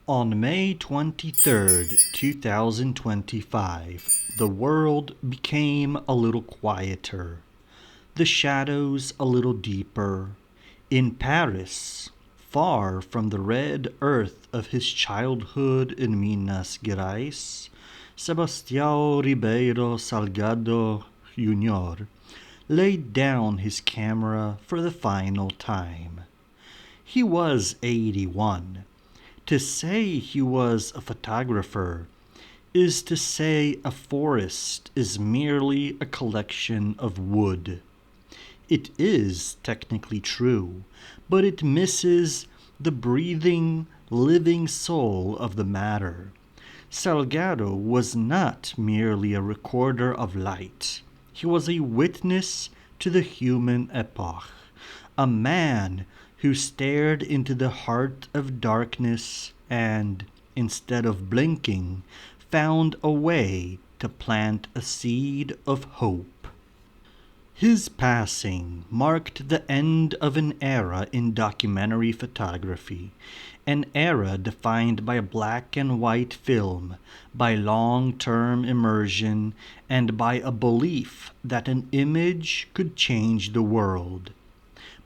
On May 23rd, 2025, the world became a little quieter, the shadows a little deeper. In Paris, far from the red earth of his childhood in Minas Gerais, Sebastião Ribeiro Salgado Jr. laid down his camera for the final time. He was 81. To say he was a photographer is to say a forest is merely a collection of wood. It is technically true, but it misses the breathing, living soul of the matter. Salgado was not merely a recorder of light. He was a witness to the human epoch, a man who stared into the heart of darkness and, instead of blinking, found a way to plant a seed of hope. His passing marked the end of an era in documentary photography, an era defined by black and white film, by long-term immersion, and by a belief that an image could change the world.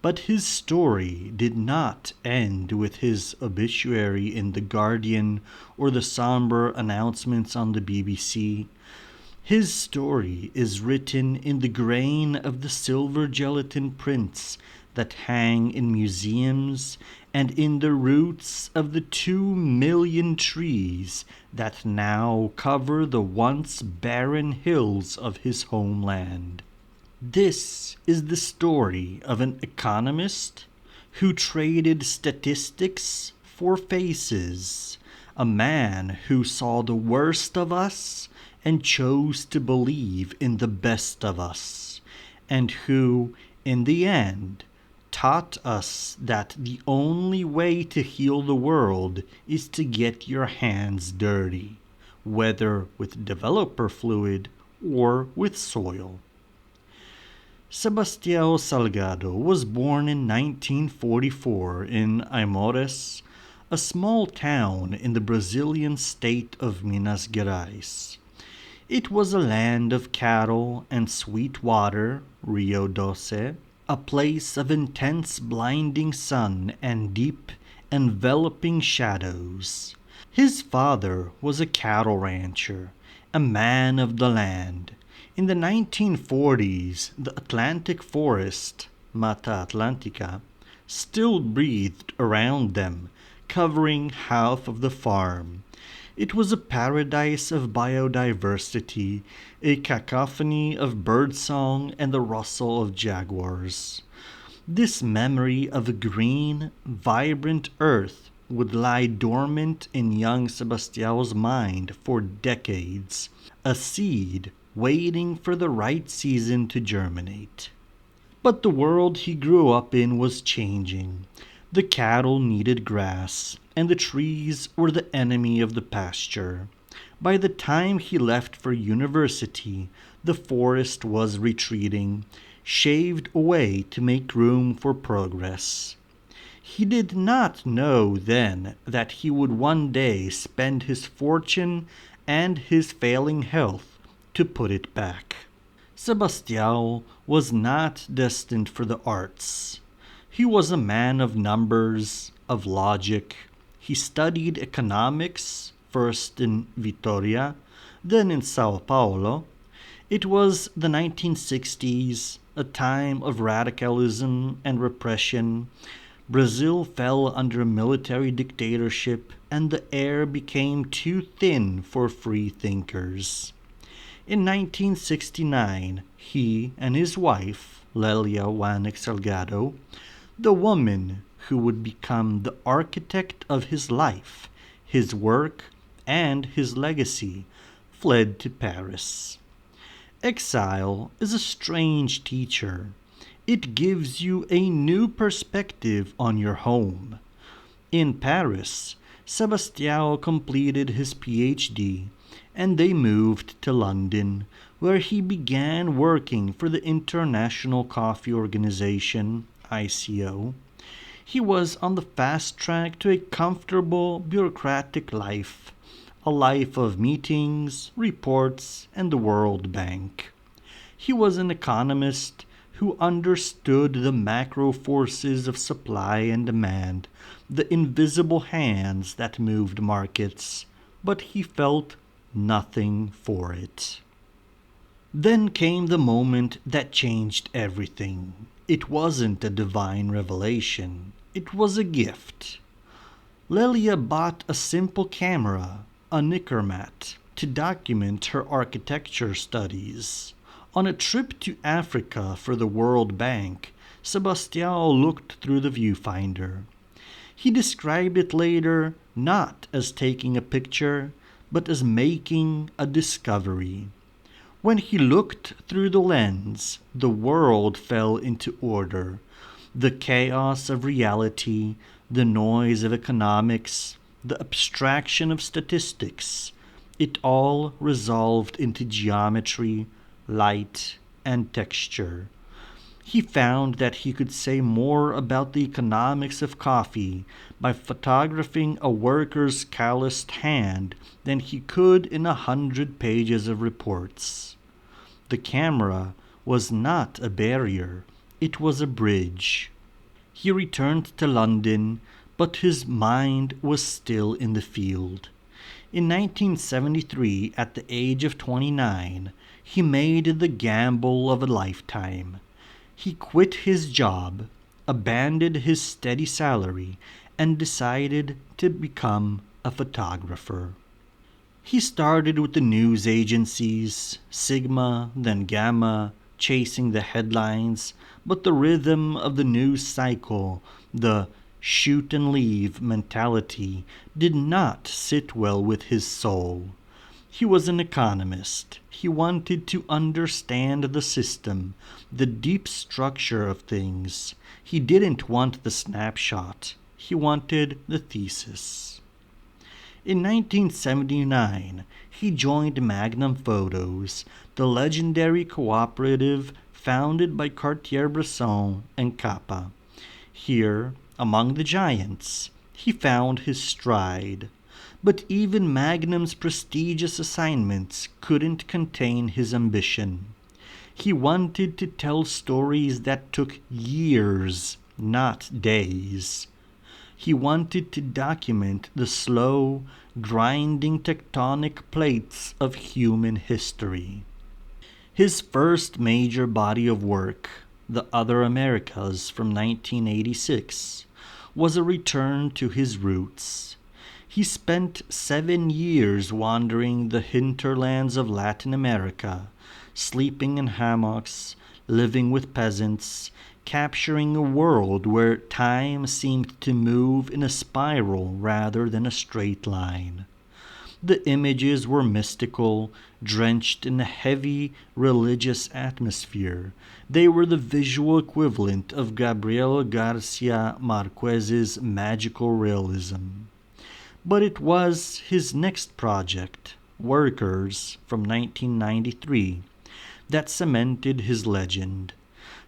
But his story did not end with his obituary in The Guardian or the somber announcements on the BBC. His story is written in the grain of the silver gelatin prints that hang in museums and in the roots of the 2 million trees that now cover the once barren hills of his homeland. This is the story of an economist who traded statistics for faces, a man who saw the worst of us and chose to believe in the best of us, and who, in the end, taught us that the only way to heal the world is to get your hands dirty, whether with developer fluid or with soil. Sebastião Salgado was born in 1944 in Aimores, a small town in the Brazilian state of Minas Gerais. It was a land of cattle and sweet water, Rio Doce, a place of intense blinding sun and deep, enveloping shadows. His father was a cattle rancher, a man of the land. In the 1940s, the Atlantic forest, Mata Atlântica, still breathed around them, covering half of the farm. It was a paradise of biodiversity, a cacophony of birdsong and the rustle of jaguars. This memory of a green, vibrant earth would lie dormant in young Sebastião's mind for decades, a seed waiting for the right season to germinate. But the world he grew up in was changing. The cattle needed grass, and the trees were the enemy of the pasture. By the time he left for university, the forest was retreating, shaved away to make room for progress. He did not know then that he would one day spend his fortune and his failing health to put it back. Sebastião was not destined for the arts. He was a man of numbers, of logic. He studied economics, first in Vitoria, then in Sao Paulo. It was the 1960s, a time of radicalism and repression. Brazil fell under a military dictatorship, and the air became too thin for free thinkers. In 1969, he and his wife, Lélia Wanek Salgado, the woman who would become the architect of his life, his work, and his legacy, fled to Paris. Exile is a strange teacher. It gives you a new perspective on your home. In Paris, Sebastião completed his PhD, and they moved to London, where he began working for the International Coffee Organization, ICO. He was on the fast track to a comfortable bureaucratic life, a life of meetings, reports, and the World Bank. He was an economist who understood the macro forces of supply and demand, the invisible hands that moved markets, but he felt nothing for it. Then came the moment that changed everything. It wasn't a divine revelation, it was a gift. Lelia bought a simple camera, a knicker mat, to document her architecture studies. On a trip to Africa for the World Bank, Sebastião looked through the viewfinder. He described it later not as taking a picture, but as making a discovery. When he looked through the lens, the world fell into order. The chaos of reality, the noise of economics, the abstraction of statistics, it all resolved into geometry, light, and texture. He found that he could say more about the economics of coffee by photographing a worker's calloused hand than he could in 100 pages of reports. The camera was not a barrier, it was a bridge. He returned to London, but his mind was still in the field. In 1973, at the age of 29, he made the gamble of a lifetime. He quit his job, abandoned his steady salary, and decided to become a photographer. He started with the news agencies, Sigma, then Gamma, chasing the headlines, but the rhythm of the news cycle, the shoot and leave mentality, did not sit well with his soul. He was an economist. He wanted to understand the system, the deep structure of things. He didn't want the snapshot. He wanted the thesis. In 1979, he joined Magnum Photos, the legendary cooperative founded by Cartier-Bresson and Kappa. Here, among the giants, he found his stride. But even Magnum's prestigious assignments couldn't contain his ambition. He wanted to tell stories that took years, not days. He wanted to document the slow, grinding tectonic plates of human history. His first major body of work, The Other Americas from 1986, was a return to his roots. He spent 7 years wandering the hinterlands of Latin America, sleeping in hammocks, living with peasants, capturing a world where time seemed to move in a spiral rather than a straight line. The images were mystical, drenched in a heavy religious atmosphere. They were the visual equivalent of Gabriel Garcia Marquez's magical realism. But it was his next project, Workers, from 1993, that cemented his legend.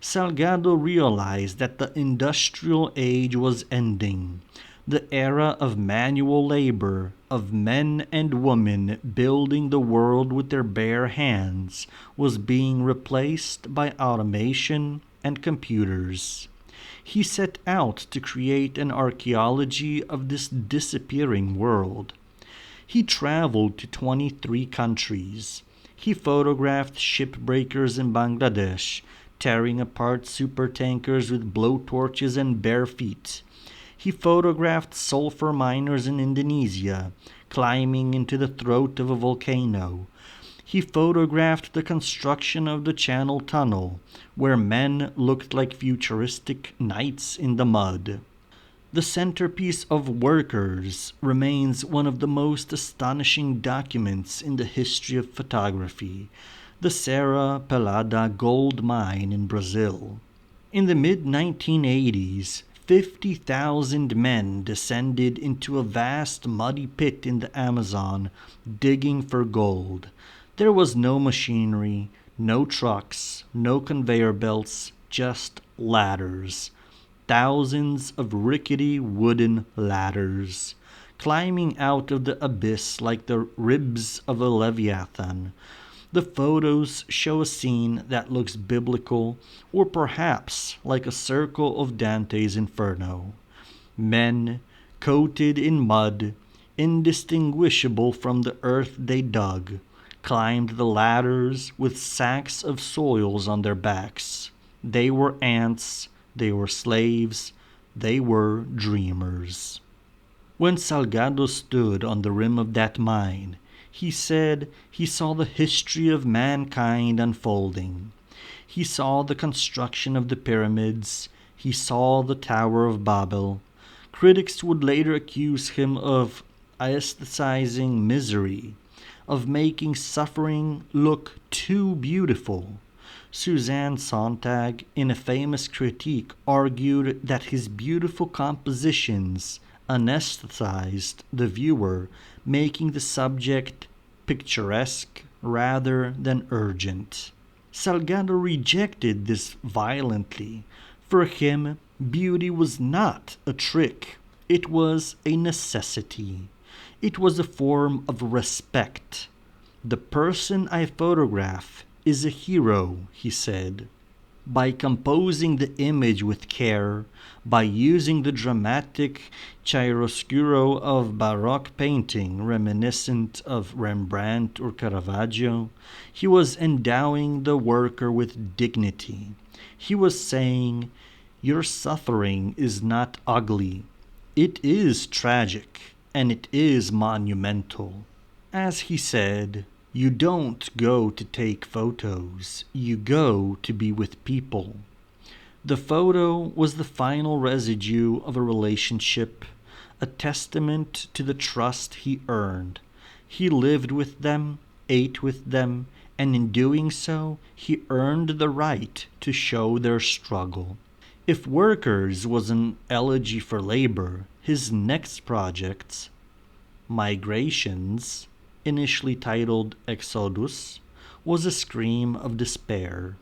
Salgado realized that the industrial age was ending. The era of manual labor, of men and women building the world with their bare hands, was being replaced by automation and computers. He set out to create an archaeology of this disappearing world. He traveled to 23 countries. He photographed shipbreakers in Bangladesh, tearing apart supertankers with blowtorches and bare feet. He photographed sulfur miners in Indonesia, climbing into the throat of a volcano. He photographed the construction of the Channel Tunnel, where men looked like futuristic knights in the mud. The centerpiece of Workers remains one of the most astonishing documents in the history of photography, the Serra Pelada gold mine in Brazil. In the mid-1980s, 50,000 men descended into a vast muddy pit in the Amazon, digging for gold. There was no machinery, no trucks, no conveyor belts, just ladders. thousands of rickety wooden ladders, climbing out of the abyss like the ribs of a leviathan. The photos show a scene that looks biblical, or perhaps like a circle of Dante's Inferno. Men, coated in mud, indistinguishable from the earth they dug, climbed the ladders with sacks of soils on their backs. They were ants, they were slaves, they were dreamers. When Salgado stood on the rim of that mine, he said he saw the history of mankind unfolding. He saw the construction of the pyramids. He saw the Tower of Babel. Critics would later accuse him of aestheticizing misery, of making suffering look too beautiful. Suzanne Sontag, in a famous critique, argued that his beautiful compositions anesthetized the viewer, making the subject picturesque rather than urgent. Salgado rejected this violently. For him, beauty was not a trick, it was a necessity. It was a form of respect. The person I photograph is a hero, he said. By composing the image with care, by using the dramatic chiaroscuro of Baroque painting reminiscent of Rembrandt or Caravaggio, he was endowing the worker with dignity. He was saying, "Your suffering is not ugly. It is tragic, and it is monumental." As he said, "You don't go to take photos, you go to be with people." The photo was the final residue of a relationship, a testament to the trust he earned. He lived with them, ate with them, and in doing so, he earned the right to show their struggle. If Workers was an elegy for labor, his next projects, Migrations, initially titled Exodus, was a scream of despair.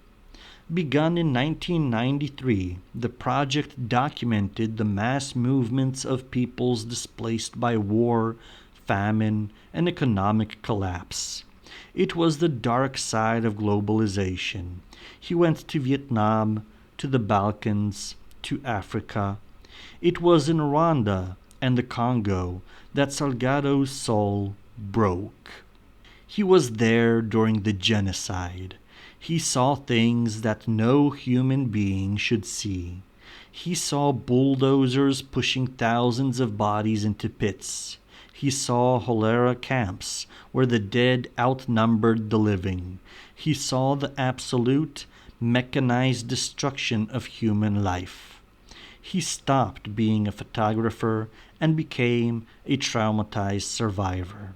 Begun in 1993, the project documented the mass movements of peoples displaced by war, famine, and economic collapse. It was the dark side of globalization. He went to Vietnam, to the Balkans, to Africa. It was in Rwanda and the Congo that Salgado's soul broke. He was there during the genocide. He saw things that no human being should see. He saw bulldozers pushing thousands of bodies into pits. He saw cholera camps where the dead outnumbered the living. He saw the absolute, mechanized destruction of human life. He stopped being a photographer and became a traumatized survivor.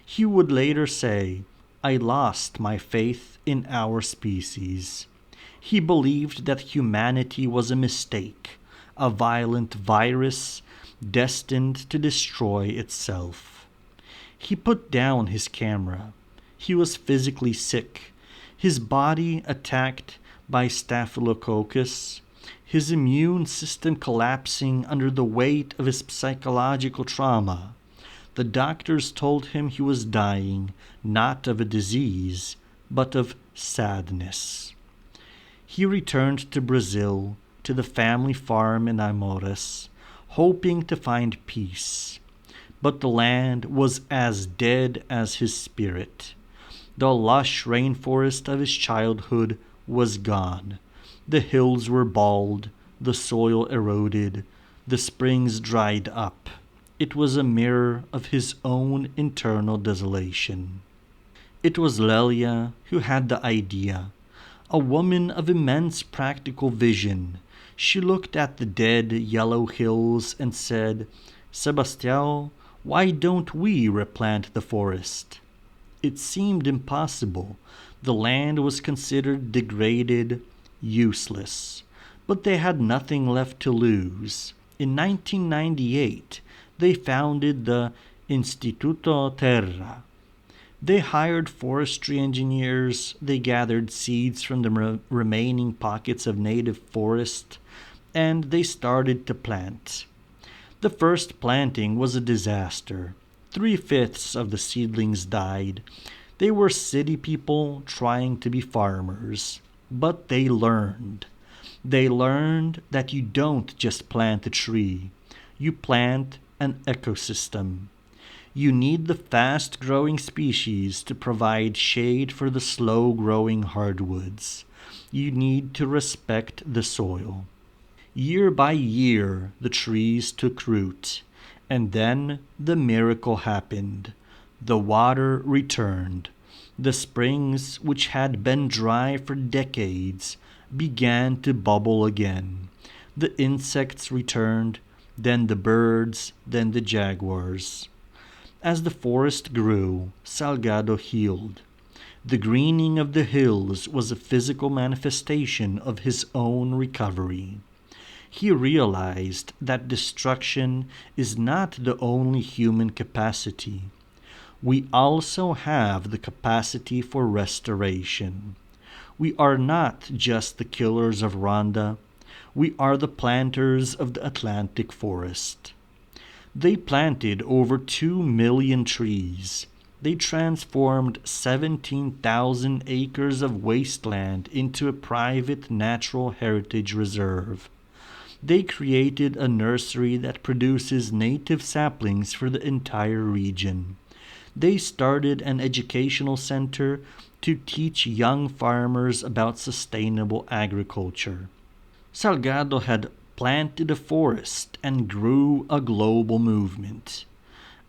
He would later say, "I lost my faith in our species." He believed that humanity was a mistake, a violent virus destined to destroy itself. He put down his camera. He was physically sick, his body attacked by Staphylococcus, his immune system collapsing under the weight of his psychological trauma. The doctors told him he was dying not of a disease, but of sadness. He returned to Brazil, to the family farm in Aimorés, hoping to find peace. But the land was as dead as his spirit. The lush rainforest of his childhood was gone. The hills were bald, the soil eroded, the springs dried up. It was a mirror of his own internal desolation. It was Lelia who had the idea, a woman of immense practical vision. She looked at the dead yellow hills and said, "Sebastião, why don't we replant the forest?" It seemed impossible. The land was considered degraded, useless. But they had nothing left to lose. In 1998, they founded the Instituto Terra. They hired forestry engineers, they gathered seeds from the remaining pockets of native forest, and they started to plant. The first planting was a disaster. 3/5 of the seedlings died. They were city people trying to be farmers, but they learned. They learned that you don't just plant a tree, you plant an ecosystem. You need the fast-growing species to provide shade for the slow-growing hardwoods. You need to respect the soil. Year by year, the trees took root, and then the miracle happened. The water returned. The springs, which had been dry for decades, began to bubble again. The insects returned, then the birds, then the jaguars. As the forest grew, Salgado healed. The greening of the hills was a physical manifestation of his own recovery. He realized that destruction is not the only human capacity. We also have the capacity for restoration. We are not just the killers of Rwanda. We are the planters of the Atlantic forest. They planted over 2 million trees. They transformed 17,000 acres of wasteland into a private natural heritage reserve. They created a nursery that produces native saplings for the entire region. They started an educational center to teach young farmers about sustainable agriculture. Salgado had planted a forest and grew a global movement.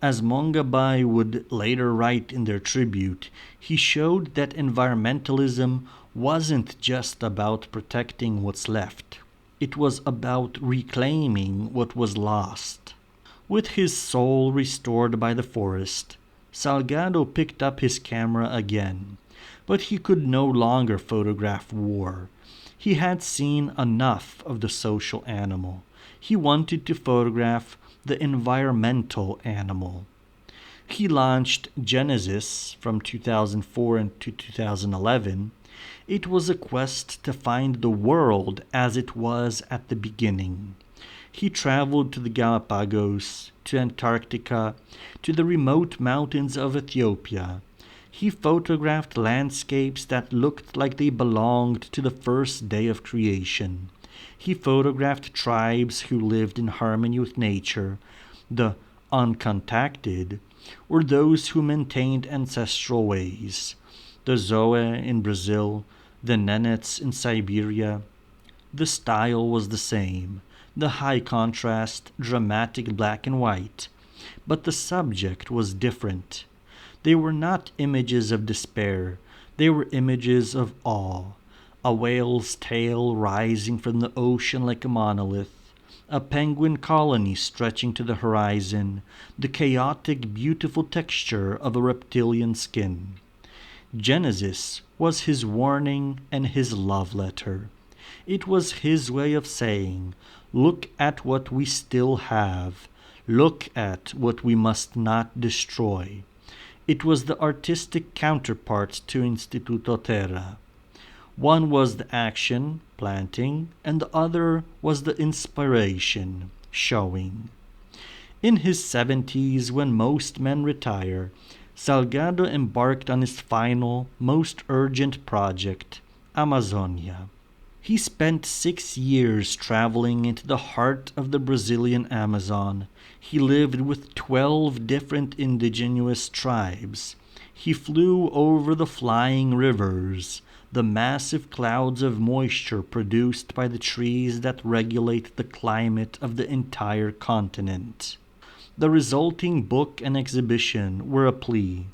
As Mongabay would later write in their tribute, he showed that environmentalism wasn't just about protecting what's left. It was about reclaiming what was lost. With his soul restored by the forest, Salgado picked up his camera again, but he could no longer photograph war. He had seen enough of the social animal. He wanted to photograph the environmental animal. He launched Genesis from 2004 to 2011. It was a quest to find the world as it was at the beginning. He traveled to the Galapagos, to Antarctica, to the remote mountains of Ethiopia. He photographed landscapes that looked like they belonged to the first day of creation. He photographed tribes who lived in harmony with nature, the uncontacted, or those who maintained ancestral ways, the Zoe in Brazil, the Nenets in Siberia. The style was the same, the high contrast, dramatic black and white, but the subject was different. They were not images of despair, they were images of awe. A whale's tail rising from the ocean like a monolith, a penguin colony stretching to the horizon, the chaotic, beautiful texture of a reptilian skin. Genesis was his warning and his love letter. It was his way of saying, look at what we still have. Look at what we must not destroy. It was the artistic counterpart to Instituto Terra. One was the action, planting, and the other was the inspiration, showing. In his 70s, when most men retire, Salgado embarked on his final, most urgent project, Amazonia. He spent 6 years traveling into the heart of the Brazilian Amazon. He lived with 12 different indigenous tribes. He flew over the flying rivers, the massive clouds of moisture produced by the trees that regulate the climate of the entire continent. The resulting book and exhibition were a plea.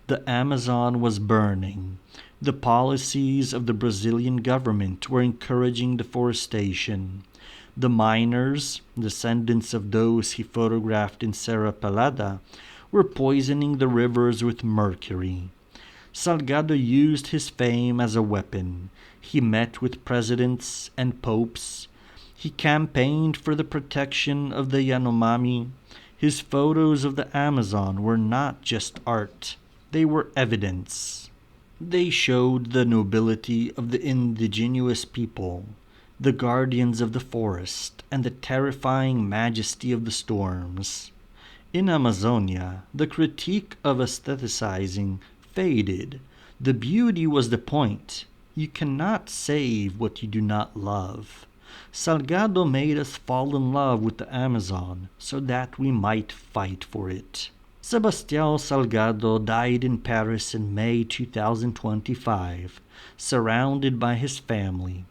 The Amazon was burning. The policies of the Brazilian government were encouraging deforestation. The miners, descendants of those he photographed in Serra Pelada, were poisoning the rivers with mercury. Salgado used his fame as a weapon. He met with presidents and popes. He campaigned for the protection of the Yanomami. His photos of the Amazon were not just art. They were evidence. They showed the nobility of the indigenous people. the guardians of the forest and the terrifying majesty of the storms. In Amazonia, the critique of aestheticizing faded. The beauty was the point. You cannot save what you do not love. Salgado made us fall in love with the Amazon so that we might fight for it. Sebastião Salgado died in Paris in May 2025, surrounded by his family.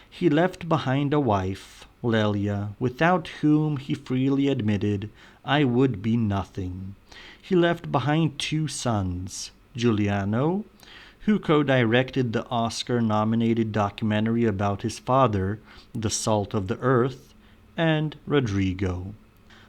He left behind a wife, Lelia, without whom he freely admitted, I would be nothing. He left behind 2 sons, Giuliano, who co-directed the Oscar-nominated documentary about his father, The Salt of the Earth, and Rodrigo.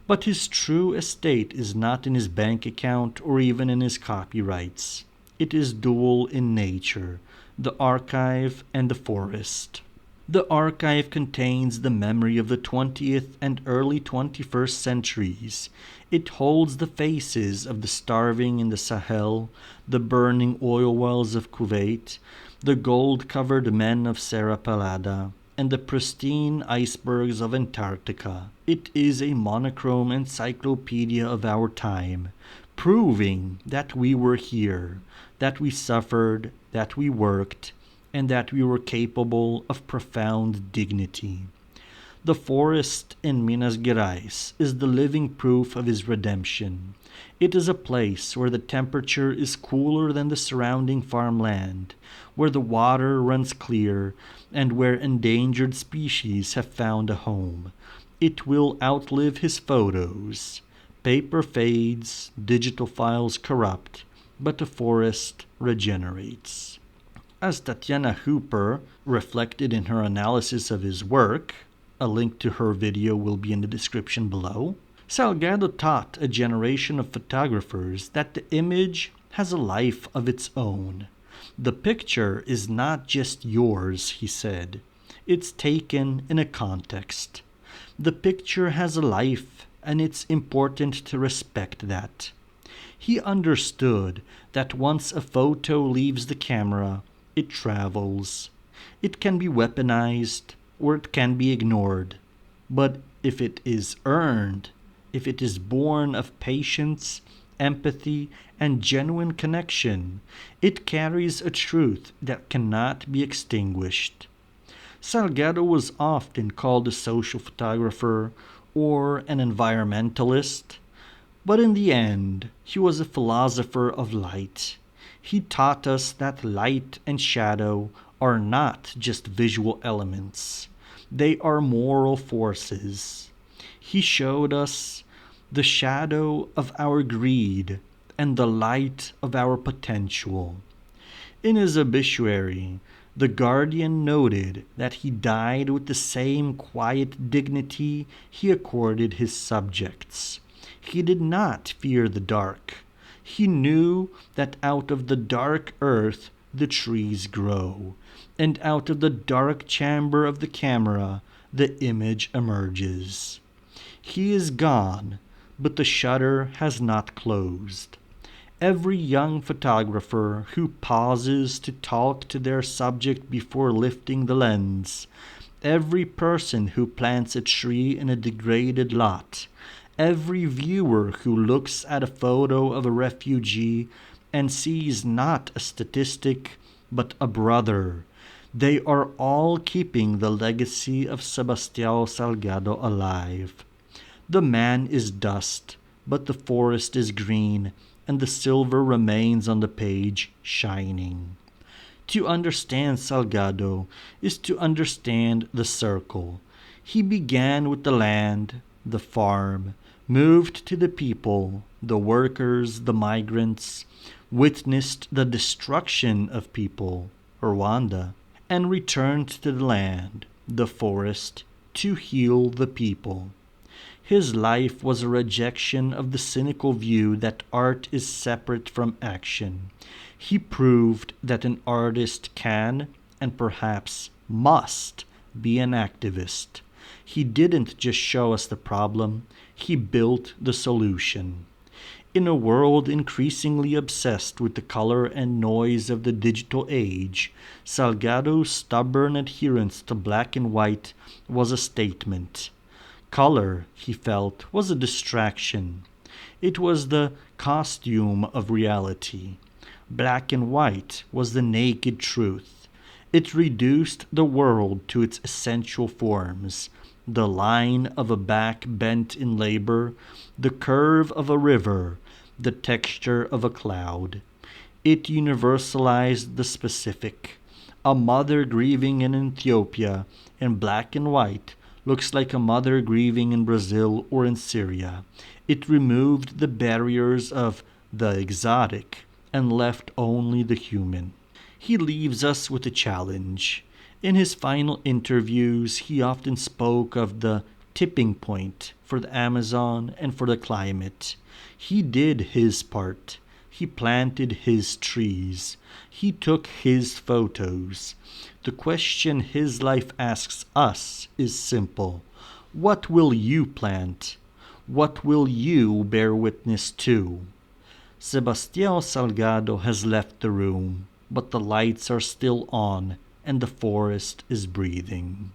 But his true estate is not in his bank account or even in his copyrights. It is dual in nature, the archive and the forest. The archive contains the memory of the 20th and early 21st centuries. It holds the faces of the starving in the Sahel, the burning oil wells of Kuwait, the gold-covered men of Serra Pelada, and the pristine icebergs of Antarctica. It is a monochrome encyclopedia of our time, proving that we were here, that we suffered, that we worked, and that we were capable of profound dignity. The forest in Minas Gerais is the living proof of his redemption. It is a place where the temperature is cooler than the surrounding farmland, where the water runs clear, and where endangered species have found a home. It will outlive his photos. Paper fades, digital files corrupt, but the forest regenerates. As Tatiana Hooper reflected in her analysis of his work, a link to her video will be in the description below, Salgado taught a generation of photographers that the image has a life of its own. The picture is not just yours, he said. It's taken in a context. The picture has a life, and it's important to respect that. He understood that once a photo leaves the camera, it travels. It can be weaponized, or it can be ignored. But if it is earned, if it is born of patience, empathy, and genuine connection, it carries a truth that cannot be extinguished. Salgado was often called a social photographer or an environmentalist, but in the end, he was a philosopher of light. He taught us that light and shadow are not just visual elements. They are moral forces. He showed us the shadow of our greed and the light of our potential. In his obituary, the Guardian noted that he died with the same quiet dignity he accorded his subjects. He did not fear the dark. He knew that out of the dark earth the trees grow, and out of the dark chamber of the camera the image emerges. He is gone, but the shutter has not closed. Every young photographer who pauses to talk to their subject before lifting the lens, every person who plants a tree in a degraded lot, every viewer who looks at a photo of a refugee and sees not a statistic but a brother, they are all keeping the legacy of Sebastião Salgado alive. The man is dust, but the forest is green, and the silver remains on the page shining. To understand Salgado is to understand the circle. He began with the land, the farm, moved to the people, the workers, the migrants, witnessed the destruction of people, Rwanda, and returned to the land, the forest, to heal the people. His life was a rejection of the cynical view that art is separate from action. He proved that an artist can, and perhaps must, be an activist. He didn't just show us the problem, he built the solution. In a world increasingly obsessed with the color and noise of the digital age, Salgado's stubborn adherence to black and white was a statement. Color, he felt, was a distraction. It was the costume of reality. Black and white was the naked truth. It reduced the world to its essential forms: the line of a back bent in labor, the curve of a river, the texture of a cloud. It universalized the specific. A mother grieving in Ethiopia in black and white looks like a mother grieving in Brazil or in Syria. It removed the barriers of the exotic and left only the human. He leaves us with a challenge. In his final interviews, he often spoke of the tipping point for the Amazon and for the climate. He did his part. He planted his trees. He took his photos. The question his life asks us is simple. What will you plant? What will you bear witness to? Sebastião Salgado has left the room, but the lights are still on and the forest is breathing.